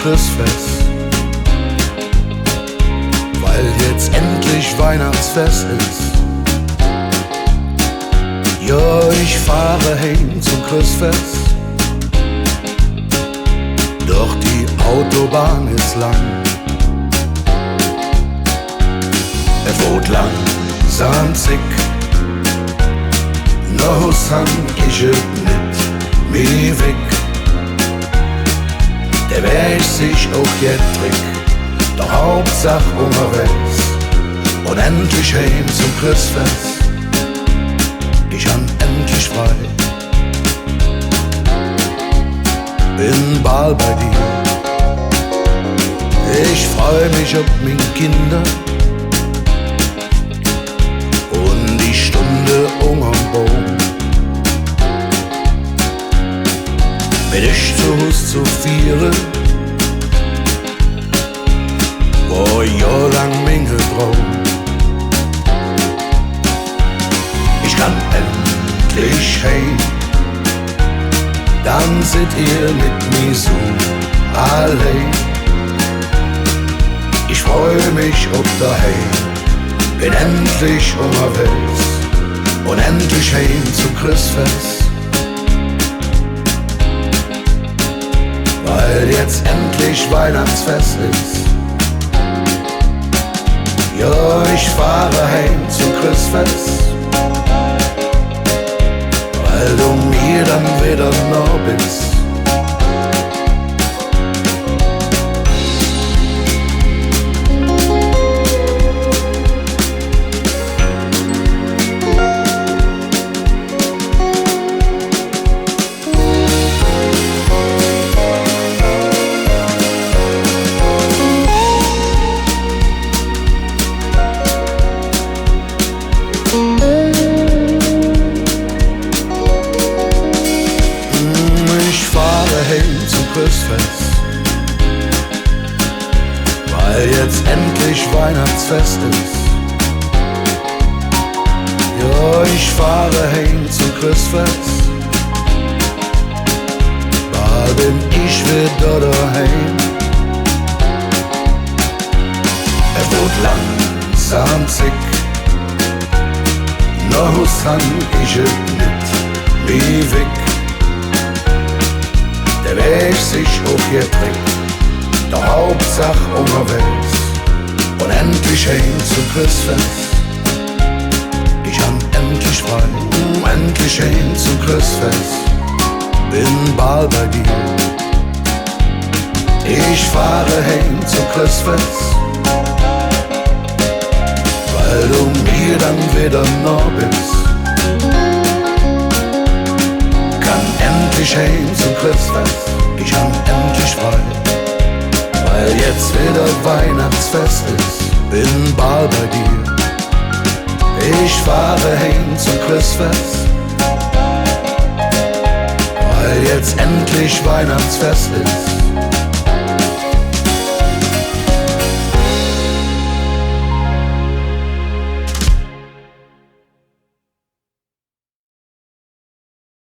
Christfest, weil jetzt endlich Weihnachtsfest ist. Ja, ich fahre heim zum Christfest, doch die Autobahn ist lang. Es wird langsam zick, noch san ich es nicht mehr weg. Der Weg sich auch jetzt trick, doch Hauptsache unterwegs und endlich heim zum Christfest. Ich han endlich frei, bin bald bei dir. Ich freu mich auf meine Kinder und die Stunde unterm Baum. Mit ich zu Hus zu vieren, wo jahrelang Menge Traum. Ich kann endlich heim, dann seid ihr mit mir so allein. Ich freu mich auf daheim, bin endlich unterwegs und endlich heim zum Christfest. Weil jetzt endlich Weihnachtsfest ist. Ja, ich fahre heim zum Christfest, weil du mir dann wieder nah bist. Christfest, weil jetzt endlich Weihnachtsfest ist. Ja, ich fahre heim zum Christfest, bald bin ich wieder daheim. Es wird langsam zick, noch san ich es nicht mehr weg. Der Weg sich auch hier trinkt, doch Hauptsache unterwegs und endlich heim zum Christfest. Ich han endlich frei, endlich heim zum Christfest, bin bald bei dir. Ich fahre heim zum Christfest, weil du mir dann wieder nah bist. Endlich heim zum Christfest, ich han endlich frei, weil jetzt wieder Weihnachtsfest ist, bin bald bei dir. Ich fahre heim zum Christfest, weil jetzt endlich Weihnachtsfest ist.